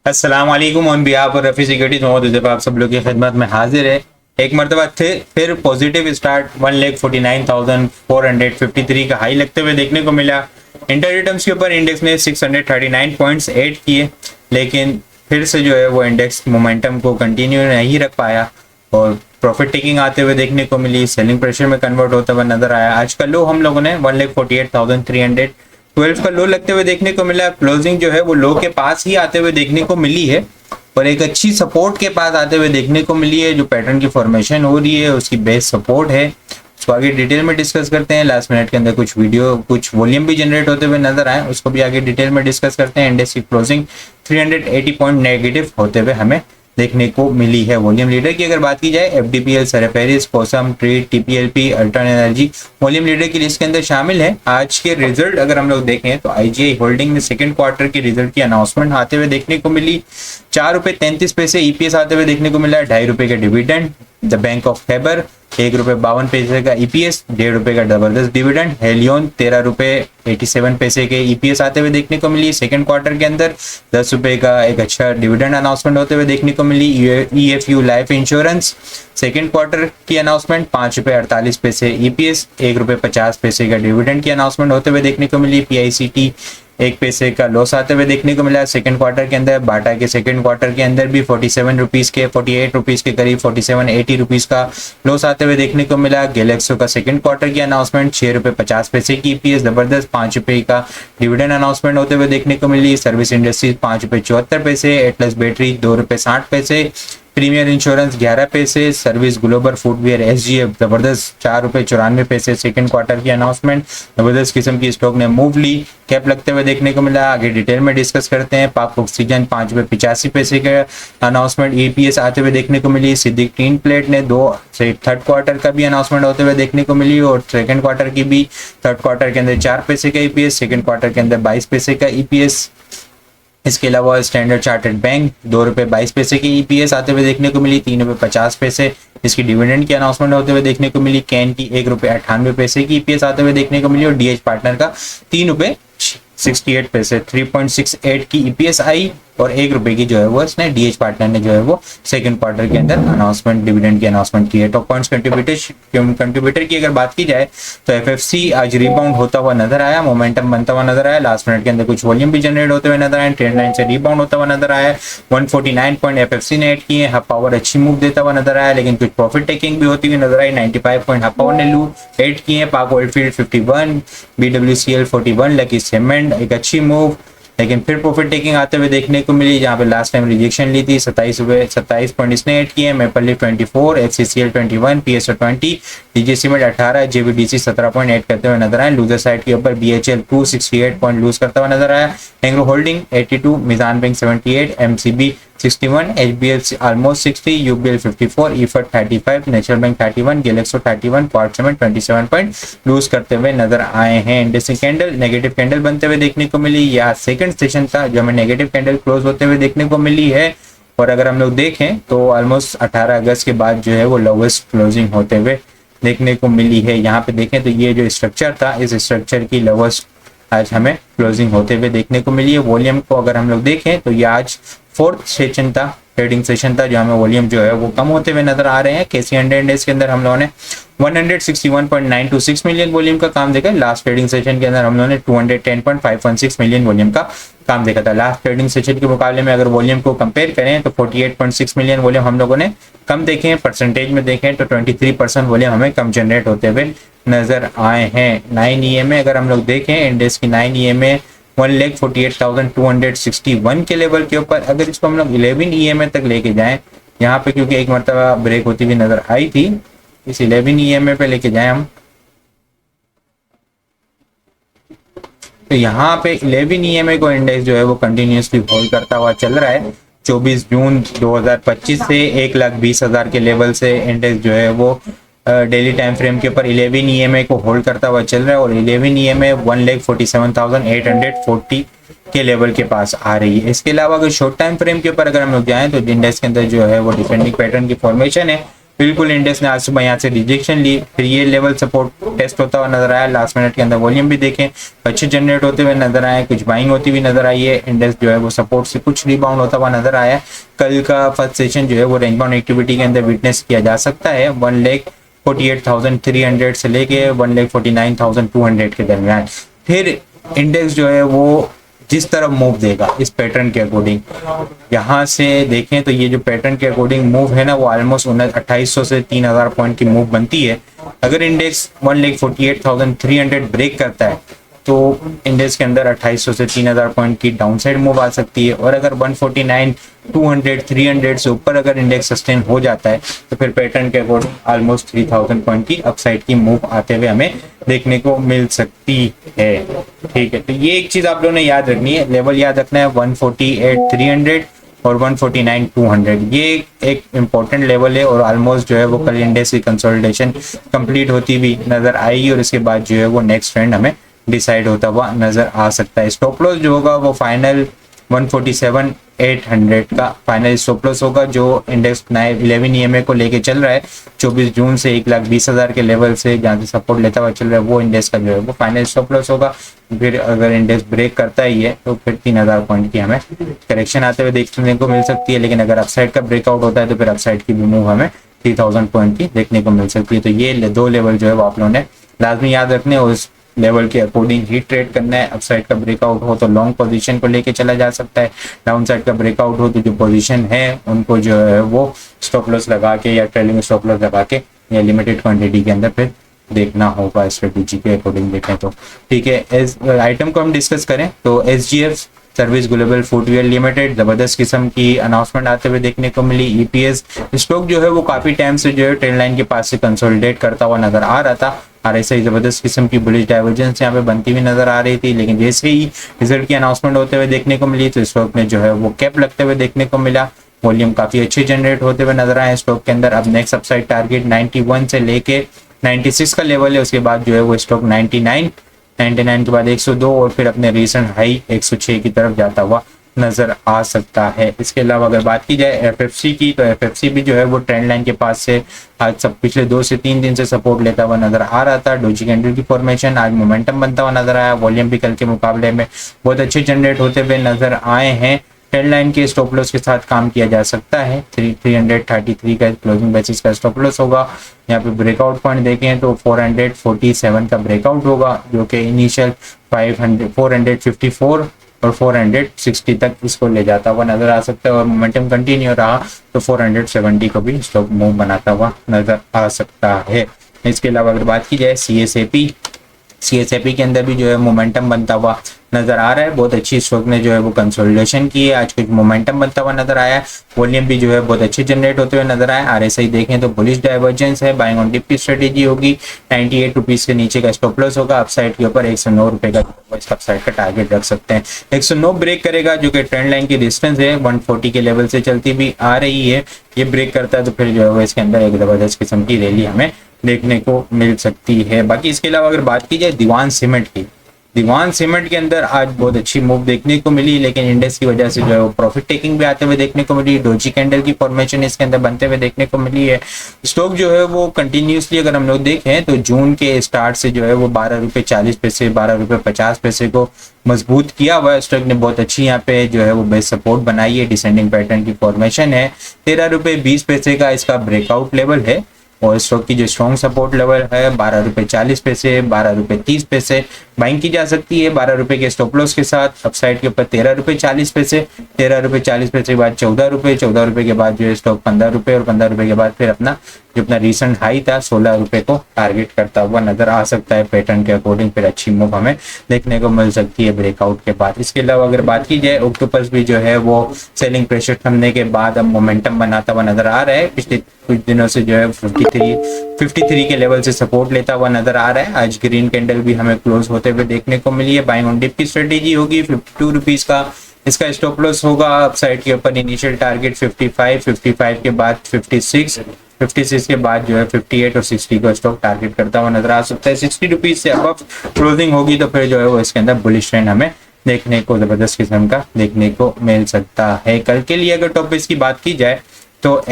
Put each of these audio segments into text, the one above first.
अस्सलाम वालेकुम। On behalf और रफ़ी सिक्योरिटीज मोहम्मद आप सब लोग की खिदमत में हाजिर है। एक मरतबा थे फिर पॉजिटिव स्टार्ट 1,49,453 का हाई लगते हुए देखने को मिला। इंटर टर्म्स के ऊपर इंडेक्स ने 639 पॉइंट्स ऐड किए, लेकिन फिर से जो है वो इंडेक्स मोमेंटम को कंटिन्यू नहीं रख पाया और प्रॉफिट टेकिंग आते हुए देखने को मिली। सेलिंग प्रेशर में कन्वर्ट होता हुआ नजर आया। आज का लो हम लोगों ने 1,48,312 का लो लगते हुए देखने को मिला। क्लोजिंग जो है वो लो के पास ही आते हुए देखने को मिली है और एक अच्छी सपोर्ट के पास आते हुए देखने को मिली है। जो पैटर्न की फॉर्मेशन हो रही है उसकी बेस सपोर्ट है, उसको आगे डिटेल में डिस्कस करते हैं। लास्ट मिनट के अंदर कुछ वॉल्यूम भी जनरेट होते हुए नजर आए, उसको भी आगे डिटेल में डिस्कस करते हैं। इंडेक्स की क्लोजिंग 380 पॉइंट नेगेटिव होते हुए हमें देखने को मिली है। वॉल्यूम लीडर की अगर बात की जाए, एफडीपीएल, सरफेरिस, कोसम, ट्रेड, टीपीएलपी, अल्ट्रॉन एनर्जी वॉल्यूम लीडर की लिस्ट के अंदर शामिल है। आज के रिजल्ट अगर हम लोग देखें तो आईजीआई होल्डिंग में सेकंड क्वार्टर की रिजल्ट की अनाउंसमेंट आते हुए देखने को मिली। 4 रुपए 33 पैसे ईपीएस आते हुए देखने को मिला। 2.5 रुपए का dividend. The bank of Khyber 1 रुपए 52 पैसे का ईपीएस, 1.5 रुपए का जबरदस्त डिविडेंड। हेलियन 13 रुपए 87 पैसे के ईपीएस आते हुए देखने को मिली। सेकंड क्वार्टर के अंदर 10 रुपए का एक अच्छा डिविडेंड अनाउंसमेंट होते हुए देखने को मिली। ईएफयू लाइफ इंश्योरेंस सेकंड क्वार्टर की अनाउंसमेंट 5 रुपए 48 पैसे ईपीएस, 1 रुपए 50 पैसे का डिविडेंड की अनाउंसमेंट होते हुए देखने को मिली। पीआईसीटी 1 पैसे का लॉस आते हुए देखने को मिला सेकंड क्वार्टर के अंदर। बाटा के सेकंड क्वार्टर के अंदर भी 47 रुपीज के 48 रुपीज के करीब 47-80 रुपीज का लॉस आते हुए देखने को मिला। गैलेक्सो का सेकंड क्वार्टर की अनाउंसमेंट 6 रुपए 50 पैसे की ईपीएस, जबरदस्त 5 रुपए का डिविडेंड अनाउंसमेंट होते हुए देखने को मिली। सर्विस इंडस्ट्रीज 5 रुपए 74 पैसे, एटलस बैटरी 2 रुपए 60 पैसे, प्रीमियर इंश्योरेंस 11 पैसे, सर्विस ग्लोबल फुटवियर एसजीएफ जबरदस्त 4 रुपए 94 पैसे। सेकंड क्वार्टर की अनाउंसमेंट जबरदस्त किस्म की स्टॉक ने मूव ली, कैप लगते हुए देखने को मिला। आगे डिटेल में डिस्कस करते हैं। पाक ऑक्सीजन 5 रुपए 85 पैसे का अनाउंसमेंट ईपीएस आते हुए देखने को मिली। सिद्दीक टीन प्लेट ने थर्ड क्वार्टर का भी अनाउंसमेंट होते हुए देखने को मिली और सेकंड क्वार्टर की भी। थर्ड क्वार्टर के अंदर 4 पैसे का ईपीएस, सेकंड क्वार्टर के अंदर 22 पैसे का ईपीएस। इसके अलावा स्टैंडर्ड चार्टर्ड बैंक 2 रुपए 22 पैसे की ईपीएस आते हुए देखने को मिली। 3 रुपए 50 पैसे इसकी डिविडेंड की अनाउंसमेंट होते हुए देखने को मिली। कैन की 1 रुपए 98 पैसे की ईपीएस आते हुए देखने को मिली और डीएच पार्टनर का 3 रुपए 68 पैसे 3.68 की ईपीएस आई और 1 रुपए की जो है वो इसने डीएच पार्टनर ने जो है वो सेकंड क्वार्टर के अंदर अनाउंसमेंट डिविडेंड की अनाउंसमेंट की है। टॉप पॉइंट्स कंट्रीब्यूटर की अगर बात की जाए तो एफएफसी आज रिबाउंड होता हुआ नजर आया, मोमेंटम बनता हुआ नजर आया। लास्ट मिनट के अंदर कुछ वॉल्यूम भी जनरेट होते हुए नजर आए, ट्रेंड लाइन से रिबाउंड होता हुआ नजर आया। 149 पॉइंट एफएफसी ने ऐड किए। हब पावर अच्छी मूव देता हुआ नजर आया, लेकिन कुछ प्रॉफिट टेकिंग भी होती हुई नजर आई। 95 पॉइंट हब पावर ने लू ऐड किए। पाक ऑयलफील्ड 51, बीडब्ल्यूसीएल 41, लकी सीमेंट एक अच्छी मूव, लेकिन फिर प्रॉफिट टेकिंग आते हुए देखने को मिली। जहां पे लास्ट टाइम रिजेक्शन ली थी 27 पॉइंट इसने ऐड किए। Maple leaf 24, एफसीसीएल 21, PSO 20, DJ cement 18, जेवीडीसी 17 point add करते हुए नजर आए। लूजर साइड के ऊपर बीएचएल 268 पॉइंट लूज करता हुआ नजर आया। Engro Holding 82, Meezan bank 78, MCB 61, HBL almost 60, UBL 54, EFERT 35, National Bank 31, Glaxo 31, क्वार्ट सीमेंट 27 पॉइंट लूज करते हुए नजर आए हैं। इंडेक्स कैंडल नेगेटिव कैंडल बनते हुए देखने को मिली। या सेकंड सेशन था जो हमें नेगेटिव कैंडल क्लोज होते हुए देखने को मिली है और अगर हम लोग देखें तो ऑलमोस्ट 18 अगस्त के बाद जो है वो लोवेस्ट क्लोजिंग होते हुए देखने को मिली है। यहाँ पे देखें तो ये जो स्ट्रक्चर था इस स्ट्रक्चर की लोवेस्ट आज हमें क्लोजिंग होते हुए देखने को मिली है। वॉल्यूम को अगर हम लोग देखें तो ये आज फोर्थ सेशन था, ट्रेडिंग सेशन था, जो हमें वॉल्यूम जो है वो कम होते हुए नजर आ रहे हैं। केसी 100 इंडेक्स के अंदर हम लोगों ने 161.926 मिलियन वॉल्यूम का काम देखा। लास्ट ट्रेडिंग सेशन के अंदर हम लोगों ने 210.516 मिलियन वॉल्यूम का काम देखा था। लास्ट ट्रेडिंग सेशन के मुकाबले में अगर वॉल्यूम को कंपेयर करें तो 48.6 मिलियन वॉल्यूम हम लोगों ने कम देखे हैं। परसेंटेज में देखें तो 23% वॉल्यूम हमें कम जनरेट होते हुए नजर आए हैं। 9 ईएमए अगर हम लोग देखें, इंडेक्स की 9 ईएमए 1,48,261 के लेवल के ऊपर। अगर इसको हम लोग 11 ईएमए तक लेके जाएं, यहाँ पे क्योंकि एक मरतबा ब्रेक होती हुई नजर आई थी, इस 11 ईएमए पे लेके जाएं हम तो यहाँ पे 11 ईएमए को इंडेक्स जो है वो कंटिन्यूसली होल्ड करता हुआ चल रहा है। 24 जून 2025 से 1,20,000 के लेवल से इंडेक्स जो है वो डेली टाइम फ्रेम के ऊपर 11 ईएमए को होल्ड करता हुआ चल रहा है और 11 ईएमए 1,47,840 के लेवल के पास आ रही है। इसके अलावा अगर शॉर्ट टाइम फ्रेम के ऊपर अगर हम लोग जाएं तो इंडेक्स के अंदर जो है वो डिफेंडिंग पैटर्न की फॉर्मेशन है। बिल्कुल इंडेक्स ने आज सुबह यहाँ से रिजेक्शन ली, फिर ये लेवल सपोर्ट टेस्ट होता हुआ नजर आया। लास्ट मिनट के अंदर वॉल्यूम भी देखें अच्छे जनरेट होते हुए नजर आए, कुछ बाइंग होती हुई नजर आई है। इंडेक्स जो है वो सपोर्ट से कुछ रिबाउंड होता हुआ नजर आया। कल का फर्स्ट सेशन जो है वो रेंज बाउंड एक्टिविटी के अंदर विटनेस किया जा सकता है 1,48,300 से लेके 1,49,200 के दरमियान। फिर इंडेक्स जो है वो जिस तरफ मूव देगा इस पैटर्न के अकॉर्डिंग, यहाँ से देखें तो ये जो पैटर्न के अकॉर्डिंग मूव है ना वो ऑलमोस्ट 2800 से 3000 पॉइंट की मूव बनती है। अगर इंडेक्स 1,48,300 ब्रेक करता है तो इंडेक्स के अंदर 2800 से 3000 पॉइंट की डाउनसाइड मूव आ सकती है। और अगर 149,200 300 से ऊपर अगर इंडेक्स सस्टेन हो जाता है तो फिर पैटर्न के अकॉर्डिंग ऑलमोस्ट 3000 पॉइंट की अपसाइड की मूव आते हुए हमें देखने को मिल सकती है। ठीक है, तो ये एक चीज आप लोगों ने याद रखनी है, लेवल याद रखना है 148,300 और 149,200, ये एक इम्पोर्टेंट लेवल है। और ऑलमोस्ट जो है वो कल इंडेक्स की कंसोलिडेशन कंप्लीट होती हुई नजर आएगी और इसके बाद जो है वो नेक्स्ट ट्रेंड हमें डिसाइड होता हुआ नजर आ सकता है। स्टॉप लॉस जो होगा वो फाइनल 147,800 का फाइनल स्टॉप लॉस होगा, जो इंडेक्स 11 EMA को लेके चल रहा है 24 जून से 1,20,000 के लेवल से जहाँ से सपोर्ट लेता हुआ चल रहा है, वो इंडेक्स का जो है वो फाइनल स्टॉप लॉस होगा। फिर अगर इंडेक्स ब्रेक करता ही है तो फिर 3000 पॉइंट की हमें करेक्शन आते हुए देखने को मिल सकती है। लेकिन अगर अपसाइड का ब्रेकआउट होता है तो फिर अपसाइड की भी मूव हमें 3000 पॉइंट की देखने को मिल सकती है। तो ये दो लेवल जो है वो आप लोगों ने लाजमी याद रखने और उस लेवल के अकॉर्डिंग ही ट्रेड करना है। अपसाइड का ब्रेकआउट हो तो लॉन्ग पोजीशन को लेके चला जा सकता है, डाउन साइड का ब्रेकआउट हो तो जो पोजीशन है उनको जो है वो स्टॉप लॉस लगा के या ट्रेलिंग स्टॉप लॉस लगा के या लिमिटेड क्वांटिटी के अंदर फिर देखना होगा स्ट्रेटेजी के अकॉर्डिंग देखें तो। ठीक है, इस आइटम को हम डिस्कस करें तो SGF service global footwear limited जबरदस्त किस्म की अनाउंसमेंट आते हुए देखने को मिली। EPS स्टॉक जो है वो काफी टाइम से जो है ट्रेंड लाइन के पास से कंसोलिडेट करता हुआ नजर आ रहा था। RSI जबरदस्त किस्म की बुलिश डाइवर्जेंस यहाँ पे बनती हुई नजर आ रही थी, लेकिन जैसे ही रिजल्ट की अनाउंसमेंट होते हुए देखने को मिली तो स्टॉक में जो है वो कैप लगते हुए देखने को मिला। वॉल्यूम काफी अच्छे जनरेट होते हुए नजर आए स्टॉक के अंदर। अब नेक्स्ट अपसाइड टारगेट 91 से लेके 96 का लेवल है, उसके बाद जो है वो स्टॉक 99 के बाद 102 और फिर अपने रीसेंट हाई 106 की तरफ जाता हुआ नजर आ सकता है। इसके अलावा अगर बात की जाए FFC की तो FFC भी जो है वो ट्रेंड लाइन के पास से आज सब पिछले 2 से 3 दिन से सपोर्ट लेता हुआ नजर आ रहा था। डोजी कैंडल की फॉर्मेशन आज मोमेंटम बनता हुआ नजर आया। वॉल्यूम भी कल के मुकाबले में बहुत अच्छे जनरेट होते हुए नजर आए हैं। ट्रेंड लाइन के स्टॉप लॉस के साथ काम किया जा सकता है। 333 का क्लोजिंग बेसिस का स्टॉप लॉस होगा। यहाँ पे ब्रेकआउट पॉइंट देखें तो 447 का ब्रेकआउट होगा, जो कि इनिशियल 454 और 460 तक इसको ले जाता हुआ नजर आ सकता है। और मोमेंटम कंटिन्यू रहा तो 470 को भी स्टॉक मूव बनाता हुआ नजर आ सकता है। इसके अलावा अगर बात की जाए CSAP के अंदर भी जो है मोमेंटम बनता हुआ नजर आ रहा है। बहुत अच्छी स्टॉक ने जो है वो कंसोलिडेशन की है, आज कुछ मोमेंटम बनता हुआ नजर आया है। वॉल्यूम भी जो है बहुत अच्छे जनरेट होते हुए नजर आए। RSI देखें तो बुलिश डाइवर्जेंस है, बाइंग ऑन डिप की स्ट्रेटेजी होगी। 98 रुपीज के नीचे का स्टॉप लॉस होगा। अपसाइड के ऊपर 109 रुपए का अपसाइड का टारगेट रख सकते हैं। 109 ब्रेक करेगा, जो कि ट्रेंड लाइन की डिस्टेंस है 140 के लेवल से चलती भी आ रही है। ये ब्रेक करता है तो फिर जो है वो इसके अंदर एक जबरदस्त किस्म की रैली हमें देखने को मिल सकती है। बाकी इसके अलावा अगर बात की जाए दीवान सीमेंट की, दीवान सीमेंट के अंदर आज बहुत अच्छी मूव देखने को मिली, लेकिन इंडेक्स की वजह से जो है वो प्रॉफिट टेकिंग भी आते हुए देखने को मिली। डोजी कैंडल की फॉर्मेशन इसके अंदर बनते हुए देखने को मिली है। स्टॉक जो है वो कंटिन्यूसली अगर हम लोग देखें तो जून के स्टार्ट से जो है वो 12 रुपये 40 पैसे 12 रुपये 50 पैसे को मजबूत किया हुआ है। स्टॉक ने बहुत अच्छी यहाँ पे जो है वो बेस सपोर्ट बनाई है। डिसेंडिंग पैटर्न की फॉर्मेशन है। 13 रुपये 20 पैसे का इसका ब्रेकआउट लेवल है और स्टॉक की जो स्ट्रॉन्ग सपोर्ट लेवल है 12 रुपये 40 पैसे 12 रुपये 30 पैसे बाइंग की जा सकती है। 12 रुपये के स्टॉप लॉस के साथ अपसाइड के ऊपर 13 रुपये 40 पैसे 13 रुपये 40 पैसे के बाद 14 रुपये 14 रुपये के बाद जो है स्टॉक 15 रुपये और 15 रुपये के बाद फिर अपना जो अपना रिसेंट हाई था 16 रुपये को टारगेट करता हुआ नजर आ सकता है। पैटर्न के अकॉर्डिंग फिर अच्छी मूव हमें देखने को मिल सकती है ब्रेकआउट के बाद। इसके अलावा अगर बात की जाए ऑक्टोपस भी जो है वो सेलिंग प्रेशर थमने के बाद अब मोमेंटम बनाता हुआ नजर आ रहा है। पिछले कुछ दिनों से जो है 53 के लेवल से सपोर्ट लेता हुआ नजर आ रहा है। आज ग्रीन कैंडल भी हमें क्लोज होते हुए देखने को मिली है। बाइंग ऑन डिप की स्ट्रेटेजी होगी। 52 रुपीज का इसका स्टॉप लॉस होगा। अपसाइड के ऊपर इनिशियल टारगेट 55 के बाद 56 के बाद जो है 58 और 60 को स्टॉक टारगेट करता हुआ नजर आ सकता है। 60 रुपीज से अब क्लोजिंग होगी तो फिर जो है वो इसके अंदर बुलिश ट्रेंड हमें देखने को जबरदस्त किस्म का देखने को मिल सकता है। कल के लिए अगर टॉपिक्स की बात की जाए तो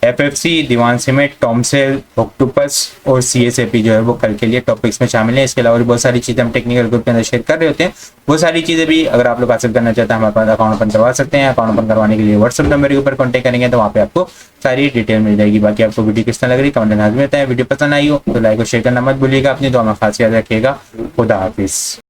FFC, दीवान सीमेंट, टॉमसेल, ऑक्टोपस और CSAP जो है वो कल के लिए टॉपिक्स में शामिल है। इसके अलावा बहुत सारी चीज़ें हम टेक्निकल ग्रुप के अंदर शेयर कर रहे होते हैं। वो सारी चीज़ें भी अगर आप लोग हासिल करना चाहते हैं, हमारे पास अकाउंट ओपन करवा सकते हैं। अकाउंट ओपन करवाने के लिए व्हाट्सअप नंबर के ऊपर कॉन्टैक्ट करेंगे तो वहाँ पे आपको सारी डिटेल मिल जाएगी। बाकी आपको वीडियो किस तरह लग रही है कमेंट में बताएं। वीडियो पसंद आई हो तो लाइक और शेयर करना मत भूलिएगा। अपनी दुआ में खास याद रखिएगा। खुदा हाफिज़।